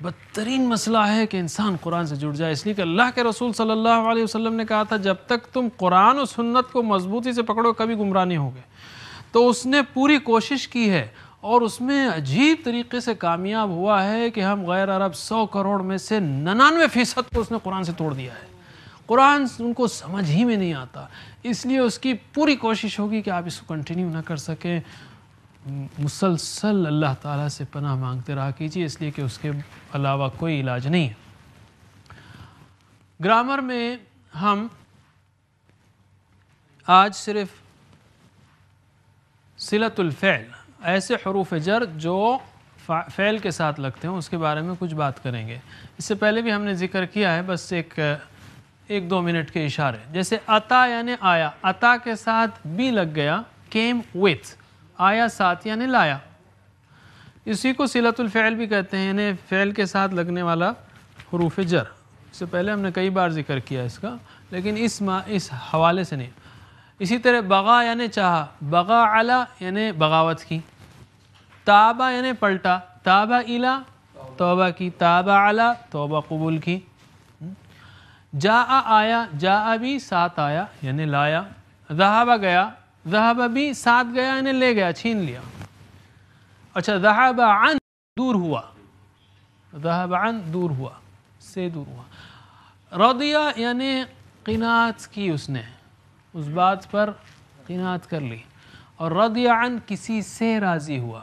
بدترین مسئلہ ہے کہ انسان قرآن سے جڑ جائے، اس لیے کہ اللہ کے رسول صلی اللہ علیہ وسلم نے کہا تھا جب تک تم قرآن و سنت کو مضبوطی سے پکڑو کبھی گمراہ نہیں ہوگے۔ تو اس نے پوری کوشش کی ہے اور اس میں عجیب طریقے سے کامیاب ہوا ہے کہ ہم غیر عرب 100 کروڑ میں سے 99% کو اس نے قرآن سے توڑ دیا ہے۔ قرآن ان کو سمجھ ہی میں نہیں آتا، اس لیے اس کی پوری کوشش ہوگی کہ آپ اس کو کنٹینیو نہ کر سکیں۔ مسلسل اللہ تعالیٰ سے پناہ مانگتے رہا کیجیے، اس لیے کہ اس کے علاوہ کوئی علاج نہیں ہے۔ گرامر میں ہم آج صرف صلۃ الفعل، ایسے حروف جر جو فعل کے ساتھ لگتے ہیں، اس کے بارے میں کچھ بات کریں گے۔ اس سے پہلے بھی ہم نے ذکر کیا ہے، بس ایک دو منٹ کے اشارے، جیسے اتا یعنی آیا، اتا کے ساتھ بھی لگ گیا came with، آیا ساتھ یعنی لایا، اسی کو صلۃ الفعل بھی کہتے ہیں، یعنی فعل کے ساتھ لگنے والا حروف جر۔ اس سے پہلے ہم نے کئی بار ذکر کیا اس کا، لیکن اس حوالے سے نہیں۔ اسی طرح بغا یعنی چاہا، بغا علی یعنی بغاوت کی، تابہ یعنی پلٹا، تابہ الی توبہ کی، تابہ علی توبہ قبول کی، جاء آیا، جاء بھی ساتھ آیا یعنی لایا، ذہب گیا، ذہب بھی ساتھ گیا یعنی لے گیا، چھین لیا۔ اچھا، ذہب عن دور ہوا، ذہب عن دور ہوا، سے دور ہوا۔ رضیہ یعنی قناعت کی، اس نے اس بات پر قناعت کر لی، اور رضی عن کسی سے راضی ہوا،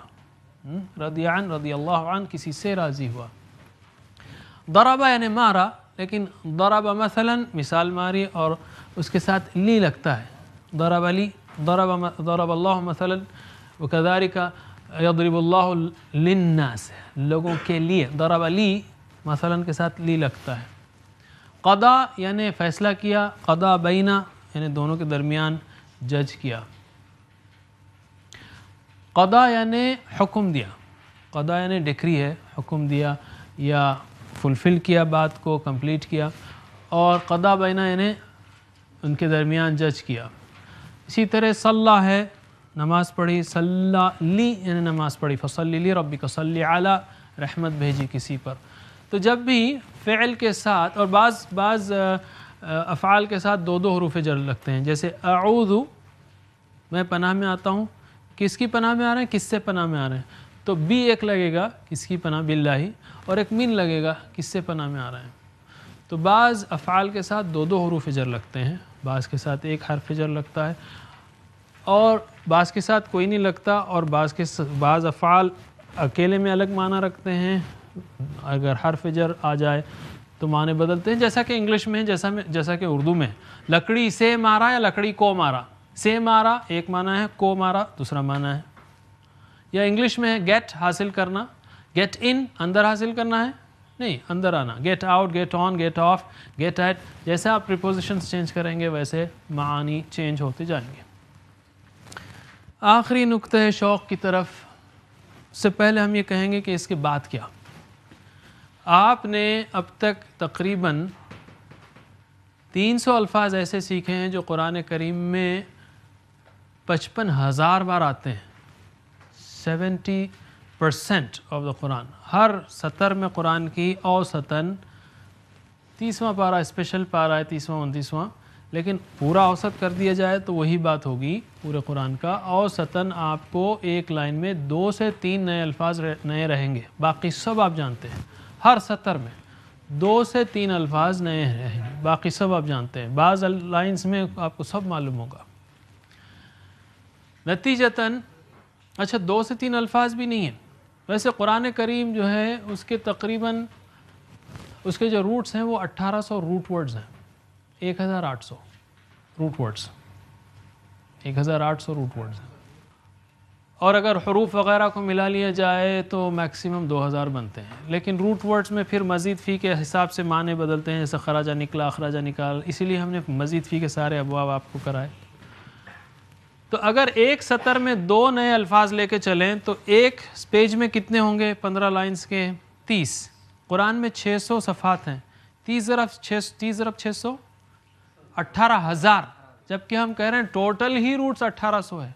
رضی عن رضی اللہ عنہ کسی سے راضی ہوا۔ ضرب یعنی مارا، لیکن ضرب مثلا مثال ماری اور اس کے ساتھ لی لگتا ہے، ضرب لی، ضرب اللہ مثلا وکذالک یضرب اللہ للناس، لوگوں کے لیے، ضرب لی مثلا کے ساتھ لی لگتا ہے۔ قضا یعنی فیصلہ کیا، قضا بینا یعنی دونوں کے درمیان جج کیا۔ قضا یعنی حکم دیا، قضا یعنی ڈکری ہے، حکم دیا یا فلفل کیا، بات کو کمپلیٹ کیا، اور قضا بینا یعنی ان کے درمیان جج کیا۔ اسی طرح صلی ہے، نماز پڑھی، صلی لی یعنی نماز پڑھی، فصلی لی ربک صلی علی، رحمت بھیجی کسی پر۔ تو جب بھی فعل کے ساتھ، اور بعض افعال کے ساتھ دو حروف جر لگتے ہیں، جیسے اعوذ میں پناہ میں آتا ہوں، کس کی پناہ میں آ رہے ہیں، کس سے پناہ میں آ رہے ہیں، تو بھی ایک لگے گا کس کی پناہ، باللہ، اور ایک من لگے گا کس سے پناہ میں آ رہے ہیں۔ تو بعض افعال کے ساتھ دو حروف جر لگتے ہیں، بعض کے ساتھ ایک حرف جر لگتا ہے، اور بعض کے ساتھ کوئی نہیں لگتا، اور بعض افعال اکیلے میں الگ معنی رکھتے ہیں، اگر حرف جر آ جائے تو معنی بدلتے ہیں، جیسا کہ انگلش میں، جیسا کہ اردو میں، لکڑی سے مارا یا لکڑی کو مارا، سے مارا ایک معنی ہے، کو مارا دوسرا معنی ہے۔ یا انگلش میں گیٹ حاصل کرنا، گیٹ ان اندر حاصل کرنا ہے، نہیں اندر آنا، get out, get on, get off, get at, جیسے آپ پریپوزیشنز چینج کریں گے ویسے معانی چینج ہوتے جائیں گے۔ آخری نقطہ شوق کی طرف سے پہلے ہم یہ کہیں گے کہ اس کے بعد کیا۔ آپ نے اب تک تقریباً 300 الفاظ ایسے سیکھے ہیں جو قرآن کریم میں 55,000 بار آتے ہیں، 70% آف دا قرآن۔ ہر سطر میں قرآن کی اوسطاً 30واں پارہ اسپیشل پارہ ہے، 30واں 29واں، لیکن پورا اوسط کر دیا جائے تو وہی بات ہوگی پورے قرآن کا۔ اوسطاً آپ کو ایک لائن میں 2 سے 3 نئے الفاظ نئے رہیں گے، باقی سب آپ جانتے ہیں۔ ہر سطر میں 2 سے 3 الفاظ نئے رہیں گے، باقی سب آپ جانتے ہیں۔ بعض لائنز میں آپ کو سب معلوم ہوگا۔ نتیجتاً اچھا 2 سے 3 الفاظ بھی نہیں ہیں، ویسے قرآن کریم جو ہے اس کے تقریباً اس کے جو روٹس ہیں وہ 1800 روٹ ورڈز ہیں، 1800 روٹ ورڈز، 1800 روٹ ورڈز ہیں، اور اگر حروف وغیرہ کو ملا لیا جائے تو میکسیمم 2000 بنتے ہیں، لیکن روٹ ورڈز میں پھر مزید فی کے حساب سے معنی بدلتے ہیں، جیسے خراجہ نکلا، اخراجہ نکال، اسی لیے ہم نے مزید فی کے سارے ابواب آپ کو کرائے۔ تو اگر ایک سطر میں 2 نئے الفاظ لے کے چلیں تو ایک پیج میں کتنے ہوں گے، 15 لائنز کے 30۔ قرآن میں 600 صفحات ہیں، 30 ضرب 600 18,000، جبکہ ہم کہہ رہے ہیں ٹوٹل ہی روٹس 1800 ہے،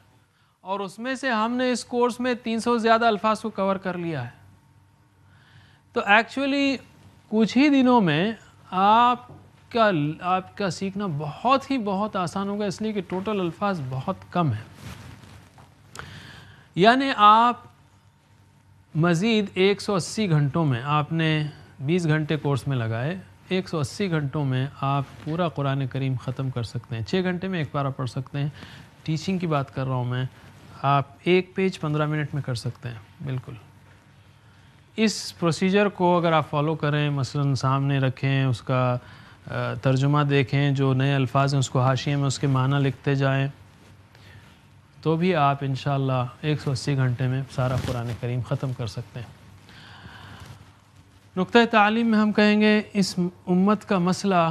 اور اس میں سے ہم نے اس کورس میں 300 زیادہ الفاظ کو کور کر لیا ہے۔ تو ایکچولی کچھ ہی دنوں میں آپ کا سیکھنا بہت آسان ہوگا، اس لیے کہ ٹوٹل الفاظ بہت کم ہیں. یعنی آپ مزید 180 گھنٹوں میں، آپ نے 20 گھنٹے کورس میں لگائے، 180 گھنٹوں میں آپ پورا قرآن کریم ختم کر سکتے ہیں. 6 گھنٹے میں ایک پارہ پڑھ سکتے ہیں. ٹیچنگ کی بات کر رہا ہوں میں. آپ ایک پیج 15 منٹ میں کر سکتے ہیں. بالکل اس پروسیجر کو اگر آپ فالو کریں، مثلا سامنے رکھیں، اس کا ترجمہ دیکھیں، جو نئے الفاظ ہیں اس کو حاشیے میں اس کے معنی لکھتے جائیں، تو بھی آپ انشاءاللہ 180 گھنٹے میں سارا قرآن کریم ختم کر سکتے ہیں. نقطہ تعلیم میں ہم کہیں گے اس امت کا مسئلہ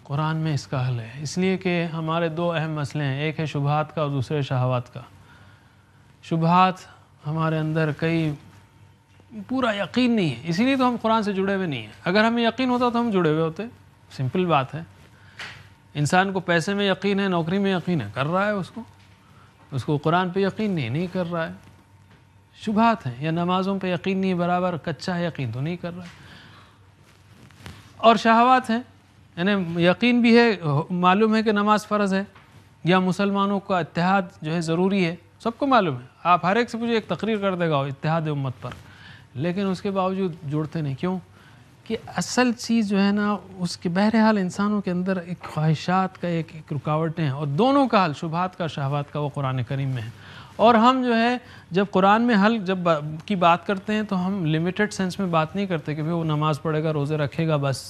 قرآن میں اس کا حل ہے، اس لیے کہ ہمارے دو اہم مسئلے ہیں، ایک ہے شبہات کا اور دوسرے شہوات کا. شبہات ہمارے اندر کئی پورا یقین نہیں ہے، اسی لیے تو ہم قرآن سے جڑے ہوئے نہیں ہیں. اگر ہمیں یقین ہوتا تو ہم جڑے ہوئے ہوتے. سمپل بات ہے. انسان کو پیسے میں یقین ہے، نوکری میں یقین ہے، کر رہا ہے اس کو قرآن پہ یقین نہیں کر رہا ہے. شبہات ہیں. یا نمازوں پہ یقین نہیں برابر کچا ہے، یقین تو نہیں کر رہا ہے. اور شہوات ہیں، یعنی یقین بھی ہے، معلوم ہے کہ نماز فرض ہے یا مسلمانوں کا اتحاد جو ہے ضروری ہے، سب کو معلوم ہے. آپ ہر ایک سے مجھے ایک تقریر کر دے گا اتحاد امت پر، لیکن اس کے باوجود جڑتے نہیں. کیوں؟ کہ اصل چیز جو ہے نا، اس کے بہرحال انسانوں کے اندر ایک خواہشات کا ایک رکاوٹیں ہیں، اور دونوں کا حل، شبہات کا شہوات کا، وہ قرآن کریم میں ہے. اور ہم جو ہے جب قرآن میں حل کی بات کرتے ہیں تو ہم لیمیٹڈ سینس میں بات نہیں کرتے کہ وہ نماز پڑھے گا، روزے رکھے گا، بس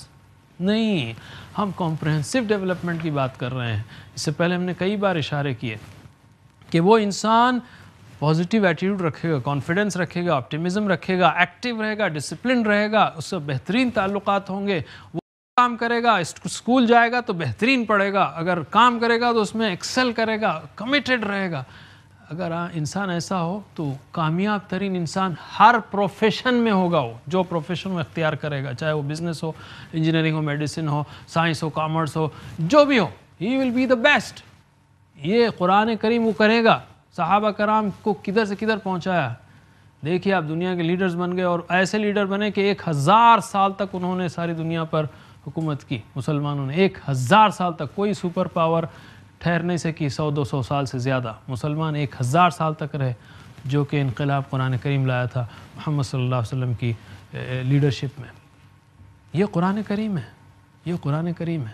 نہیں. ہم کمپریہنسو ڈیولپمنٹ کی بات کر رہے ہیں. اس سے پہلے ہم نے کئی بار اشارے کیے کہ وہ انسان پازیٹیو ایٹیٹیوڈ رکھے گا، کانفیڈنس رکھے گا، آپٹیمزم رکھے گا، ایکٹیو رہے گا، ڈسپلن رہے گا، اس سے بہترین تعلقات ہوں گے. وہ کام کرے گا، اسکول جائے گا تو بہترین پڑھے گا، اگر کام کرے گا تو اس میں ایکسل کرے گا، کمیٹڈ رہے گا. اگر انسان ایسا ہو تو کامیاب ترین انسان ہر پروفیشن میں ہوگا. وہ جو پروفیشن وہ اختیار کرے گا، چاہے وہ بزنس ہو، انجینئرنگ ہو، میڈیسن ہو، سائنس ہو، کامرس ہو، جو بھی ہو، ہی ول بی دا بیسٹ. یہ قرآن کریم وہ کرے گا. صحابہ کرام کو کدھر سے کدھر پہنچایا. دیکھیے آپ دنیا کے لیڈرز بن گئے، اور ایسے لیڈر بنے کہ 1000 سال تک انہوں نے ساری دنیا پر حکومت کی. مسلمانوں نے 1000 سال تک، کوئی سپر پاور ٹھہر نہیں سکی 100-200 سال سے زیادہ. مسلمان 1000 سال تک رہے، جو کہ انقلاب قرآن کریم لایا تھا محمد صلی اللہ علیہ وسلم کی لیڈرشپ میں. یہ قرآن کریم ہے، یہ قرآن کریم ہے.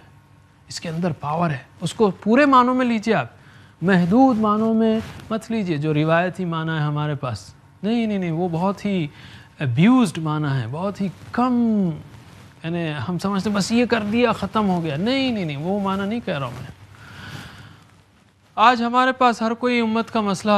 اس کے اندر پاور ہے. اس کو پورے معنوں میں لیجیے، آپ محدود معنوں میں مت لیجیے جو روایتی معنی ہے ہمارے پاس. نہیں، وہ بہت ہی ابیوزڈ معنی ہے، بہت ہی کم. یعنی ہم سمجھتے بس یہ کر دیا ختم ہو گیا. نہیں، وہ معنی نہیں کہہ رہا ہوں میں. آج ہمارے پاس ہر کوئی امت کا مسئلہ،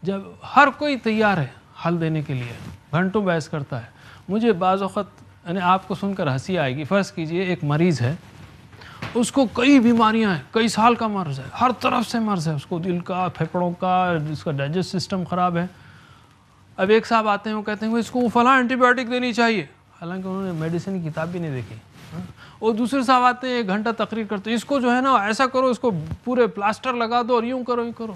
جب ہر کوئی تیار ہے حل دینے کے لیے، گھنٹوں بحث کرتا ہے. مجھے بعض وقت یعنی آپ کو سن کر ہنسی آئے گی. فرض کیجئے ایک مریض ہے، اس کو کئی بیماریاں ہیں، کئی سال کا مرض ہے، ہر طرف سے مرض ہے، اس کو دل کا، پھیپھڑوں کا، اس کا ڈائجسٹ سسٹم خراب ہے. اب ایک صاحب آتے ہیں، وہ کہتے ہیں اس کو فلاں اینٹی بایوٹک دینی چاہیے، حالانکہ انہوں نے میڈیسن کی کتاب بھی نہیں دیکھی. اور دوسرے صاحب آتے ہیں، 1 گھنٹہ تقریر کرتے ہیں، اس کو جو ہے نا ایسا کرو، اس کو پورے پلاسٹر لگا دو اور یوں کرو یوں کرو.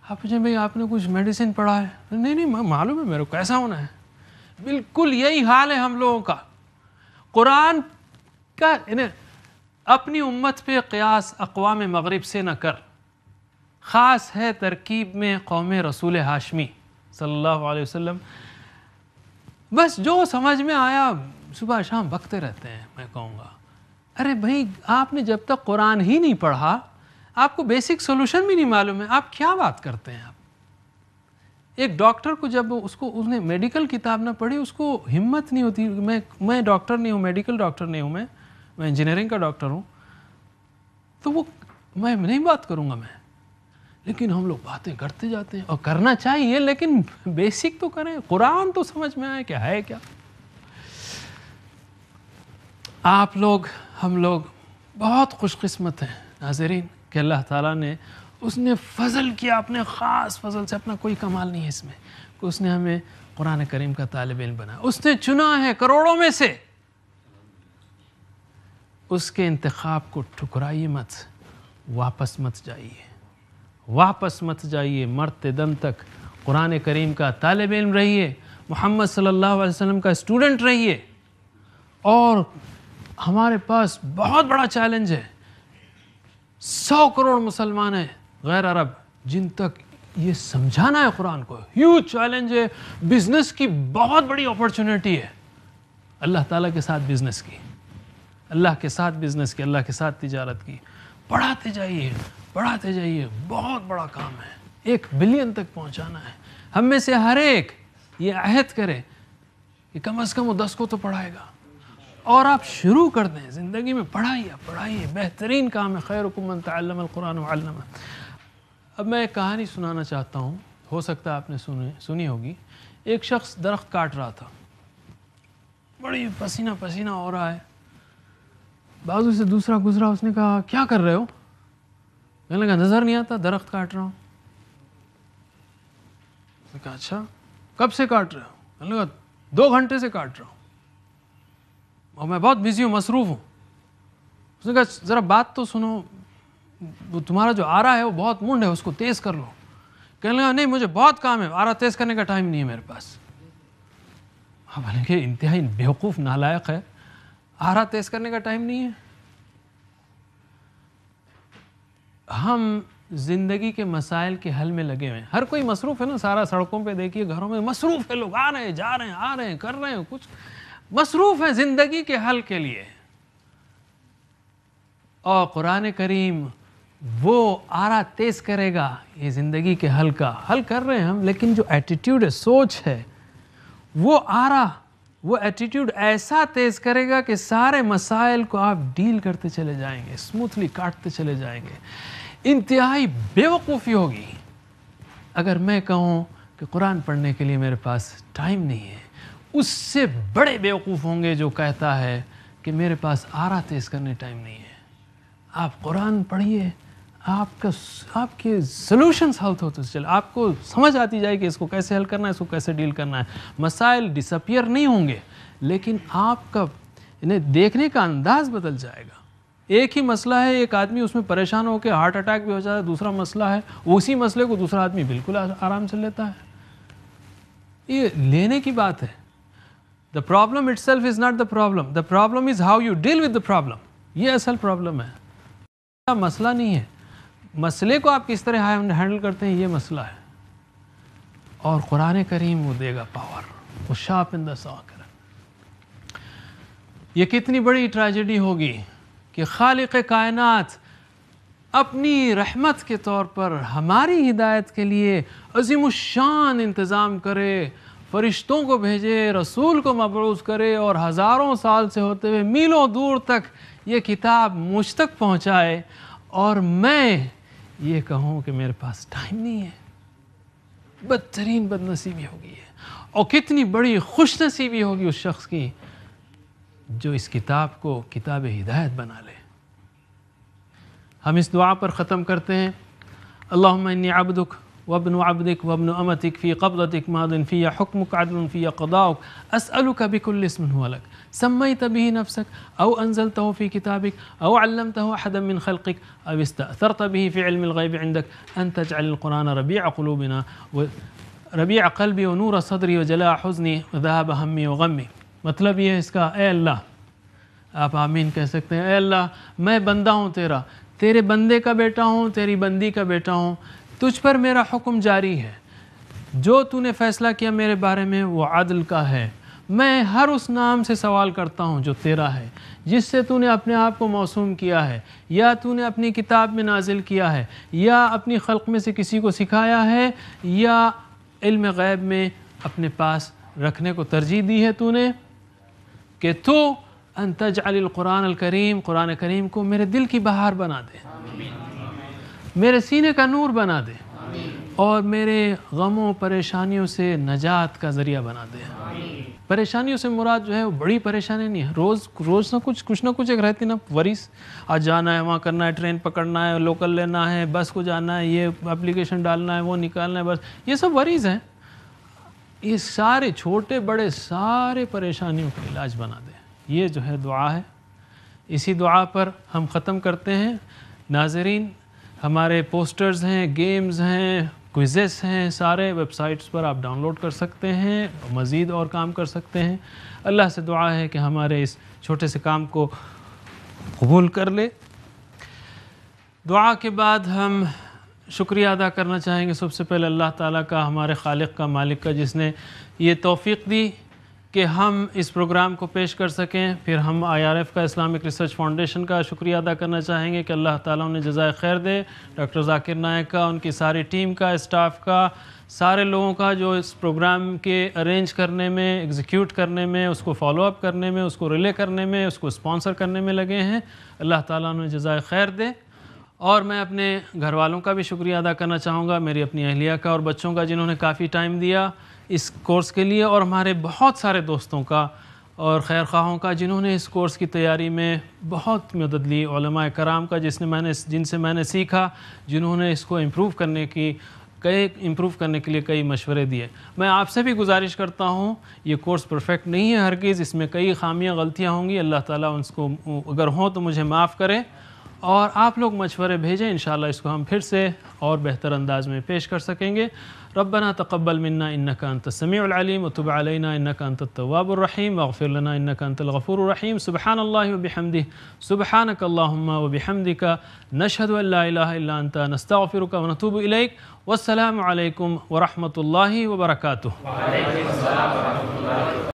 آپ پوچھیں بھائی آپ نے کچھ میڈیسن پڑھا ہے؟ نہیں معلوم ہے میرے کو کیسا ہونا ہے. بالکل یہی حال ہے ہم لوگوں کا. قرآن کا اپنی امت پہ قیاس اقوام مغرب سے نہ کر. خاص ہے ترکیب میں قوم رسول ہاشمی صلی اللہ علیہ وسلم. بس جو سمجھ میں آیا صبح شام بکتے رہتے ہیں. میں کہوں گا ارے بھائی آپ نے جب تک قرآن ہی نہیں پڑھا، آپ کو بیسک سولوشن بھی نہیں معلوم ہے، آپ کیا بات کرتے ہیں. آپ ایک ڈاکٹر کو جب اس نے میڈیکل کتاب نہ پڑھی، اس کو ہمت نہیں ہوتی. میں ڈاکٹر نہیں ہوں، میڈیکل ڈاکٹر نہیں ہوں، میں انجینئرنگ کا ڈاکٹر ہوں، تو وہ میں نہیں بات کروں گا میں. لیکن ہم لوگ باتیں کرتے جاتے ہیں، اور کرنا چاہیے، لیکن بیسک تو کریں. قرآن تو سمجھ میں آئے کیا ہے کیا. آپ لوگ، ہم لوگ بہت خوش قسمت ہیں ناظرین کہ اللہ تعالیٰ نے اس نے فضل کیا، اپنے خاص فضل سے. اپنا کوئی کمال نہیں ہے اس میں کہ اس نے ہمیں قرآن کریم کا طالب علم بنایا. اس نے چنا ہے کروڑوں میں سے. اس کے انتخاب کو ٹھکرائیے مت، واپس مت جائیے، واپس مت جائیے. مرتے دم تک قرآن کریم کا طالب علم رہیے. محمد صلی اللہ علیہ وسلم کا اسٹوڈنٹ رہیے. اور ہمارے پاس بہت بڑا چیلنج ہے. 100 کروڑ مسلمان ہیں غیر عرب جن تک یہ سمجھانا ہے قرآن کو. ہیوج چیلنج ہے. بزنس کی بہت بڑی اپرچونیٹی ہے. اللہ تعالیٰ کے ساتھ بزنس کی, اللہ کے ساتھ بزنس کی, اللہ کے ساتھ تجارت کی. پڑھاتے جائیے, پڑھاتے جائیے. بہت بڑا کام ہے. 1 بلین تک پہنچانا ہے. ہم میں سے ہر ایک یہ عہد کرے کہ کم از کم وہ 10 کو تو پڑھائے گا. اور آپ شروع کر دیں زندگی میں, پڑھائیے پڑھائیے. بہترین کام ہے. خیرکم من تعلم القرآن وعلمہ. اب میں ایک کہانی سنانا چاہتا ہوں, ہو سکتا ہے آپ نے سنی ہوگی. ایک شخص درخت کاٹ رہا تھا, بڑی پسینہ پسینہ ہو رہا ہے. بازو سے دوسرا گزرا, اس نے کہا کیا کر رہے ہو؟ کہنے لگا نظر نہیں آتا, درخت کاٹ رہا ہوں. اس نے کہا اچھا کب سے کاٹ رہے ہو؟ کہنے لگا 2 گھنٹے سے کاٹ رہا ہوں اور میں بہت بزی ہوں, مصروف ہوں. اس نے کہا ذرا بات تو سنو, وہ تمہارا جو آرا ہے وہ بہت منڈ ہے, اس کو تیز کر لو. کہنے لگا نہیں مجھے بہت کام ہے, آرا تیز کرنے کا ٹائم نہیں ہے میرے پاس. بلکہ انتہائی بیوقوف نالائق ہے, آرا تیز کرنے کا ٹائم نہیں ہے. ہم زندگی کے مسائل کے حل میں لگے ہوئے ہیں. ہر کوئی مصروف ہے نا, سارا سڑکوں پہ دیکھیے, گھروں میں مصروف ہے لوگ, آ رہے ہیں جا رہے ہیں, آ رہے ہیں کر رہے ہیں, کچھ مصروف ہیں زندگی کے حل کے لیے. اور قرآن کریم وہ آرا تیز کرے گا, یہ زندگی کے حل کا حل کر رہے ہیں ہم, لیکن جو ایٹیٹیوڈ ہے, سوچ ہے, وہ آرا, وہ ایٹیٹیوڈ ایسا تیز کرے گا کہ سارے مسائل کو آپ ڈیل کرتے چلے جائیں گے, اسموتھلی کاٹتے چلے جائیں گے. انتہائی بیوقوفی ہوگی اگر میں کہوں کہ قرآن پڑھنے کے لیے میرے پاس ٹائم نہیں ہے. اس سے بڑے بیوقوف ہوں گے جو کہتا ہے کہ میرے پاس آرا تیز کرنے ٹائم نہیں ہے. آپ قرآن پڑھیے, آپ کے سلوشنس حل ہوتے چلے, آپ کو سمجھ آتی جائے کہ اس کو کیسے حل کرنا ہے, اس کو کیسے ڈیل کرنا ہے. مسائل ڈسپیئر نہیں ہوں گے, لیکن آپ کا انہیں دیکھنے کا انداز بدل جائے گا. ایک ہی مسئلہ ہے, ایک آدمی اس میں پریشان ہو کے ہارٹ اٹیک بھی ہو جاتا ہے, دوسرا مسئلہ ہے اسی مسئلے کو دوسرا آدمی بالکل آرام سے لیتا ہے. یہ لینے کی بات ہے. The problem itself is not the problem. The problem is how you deal with the problem. یہ اصل پرابلم ہے, مسئلہ نہیں ہے. مسئلے کو آپ کس طرح ہینڈل کرتے ہیں یہ مسئلہ ہے. اور قرآن کریم وہ دے گا پاور, وہ شارپن دی ساکر. یہ کتنی بڑی ٹریجڈی ہوگی کہ خالق کائنات اپنی رحمت کے طور پر ہماری ہدایت کے لیے عظیم الشان انتظام کرے, فرشتوں کو بھیجے, رسول کو مبعوث کرے, اور ہزاروں سال سے ہوتے ہوئے میلوں دور تک یہ کتاب مجھ تک پہنچائے, اور میں یہ کہوں کہ میرے پاس ٹائم نہیں ہے. بدترین بد نصیبی ہوگی ہے. اور کتنی بڑی خوش نصیبی ہوگی اس شخص کی جو اس کتاب کو کتاب ہدایت بنا لے. ہم اس دعا پر ختم کرتے ہیں. اللہم انی عبدک وابن عبدک وابن امتک فی قبضتک ماض فی حکمک عدل فی قضاؤک اسألک بکل اسم هو لک سمیت به نفسک او انزلته فی کتابک او علمته احدا من خلقک او استأثرت به فی علم الغیب عندک ان تجعل القرآن ربیع قلوبنا ربیع قلبی ونور صدری وجلاء حزنی وذهاب ہمی وغمی. مطلب یہ ہے اس کا, اے اللہ, آپ آمین کہہ سکتے ہیں, اے اللہ میں بندہ ہوں تیرا, تیرے بندے کا بیٹا ہوں, تیری بندی کا بیٹا ہوں, تجھ پر میرا حکم جاری ہے, جو تو نے فیصلہ کیا میرے بارے میں وہ عدل کا ہے. میں ہر اس نام سے سوال کرتا ہوں جو تیرا ہے, جس سے تو نے اپنے آپ کو موسوم کیا ہے, یا تو نے اپنی کتاب میں نازل کیا ہے, یا اپنی خلق میں سے کسی کو سکھایا ہے, یا علم غیب میں اپنے پاس رکھنے کو ترجیح دی ہے تو نے, کہ تو ان تجعل القرآن الکریم, قرآن کریم کو میرے دل کی بہار بنا دے, میرے سینے کا نور بنا دے, اور میرے غموں پریشانیوں سے نجات کا ذریعہ بنا دے. پریشانیوں سے مراد جو ہے وہ بڑی پریشانی نہیں ہے, روز کچھ نہ کچھ ایک رہتی نا وریث, آج جانا ہے, وہاں کرنا ہے, ٹرین پکڑنا ہے, لوکل لینا ہے, بس کو جانا ہے, یہ اپلیکیشن ڈالنا ہے, وہ نکالنا ہے, بس یہ سب وریث ہیں. یہ سارے چھوٹے بڑے سارے پریشانیوں کا علاج بنا دے. یہ جو ہے دعا ہے. اسی دعا پر ہم ختم کرتے ہیں. ناظرین, ہمارے پوسٹرز ہیں, گیمز ہیں, کوئزز ہیں سارے ویب سائٹس پر آپ ڈاؤن لوڈ کر سکتے ہیں، مزید اور کام کر سکتے ہیں۔ اللہ سے دعا ہے کہ ہمارے اس چھوٹے سے کام کو قبول کر لے۔ دعا کے بعد ہم شکریہ ادا کرنا چاہیں گے سب سے پہلے اللہ تعالیٰ کا، ہمارے خالق کا، مالک کا، جس نے یہ توفیق دی کہ ہم اس پروگرام کو پیش کر سکیں۔ پھر ہم IRF کا، اسلامک ریسرچ فاؤنڈیشن کا شکریہ ادا کرنا چاہیں گے کہ اللہ تعالیٰ انہیں جزائے خیر دے، ڈاکٹر ذاکر نائک کا، ان کی ساری ٹیم کا، اسٹاف کا، سارے لوگوں کا جو اس پروگرام کے ارینج کرنے میں، ایگزیکیوٹ کرنے میں، اس کو فالو اپ کرنے میں، اس کو ریلے کرنے میں، اس کو اسپانسر کرنے میں لگے ہیں۔ اللہ تعالیٰ انہیں جزائے خیر دے۔ اور میں اپنے گھر والوں کا بھی شکریہ ادا کرنا چاہوں گا، میری اپنی اہلیہ کا اور بچوں کا، جنہوں نے کافی ٹائم دیا اس کورس کے لیے، اور ہمارے بہت سارے دوستوں کا اور خیر خواہوں کا جنہوں نے اس کورس کی تیاری میں بہت مدد لی، علماء کرام کا جن سے میں نے سیکھا، جنہوں نے اس کو امپروو کرنے کے لیے کئی مشورے دیے۔ میں آپ سے بھی گزارش کرتا ہوں، یہ کورس پرفیکٹ نہیں ہے ہرگز، اس میں کئی خامیاں، غلطیاں ہوں گی، اللہ تعالیٰ ان کو اگر ہوں تو مجھے معاف کرے، اور آپ لوگ مشورے بھیجیں، انشاءاللہ اس کو ہم پھر سے اور بہتر انداز میں پیش کر سکیں گے۔ ربنا تقبل منا انك انت السميع العليم وتب علينا انك انت التواب الرحيم واغفر لنا انك انت الغفور الرحيم سبحان الله وبحمده سبحانك اللهم وبحمدك نشهد ان لا اله الا انت نستغفرك ونتوب اليك والسلام عليكم ورحمة الله وبركاته.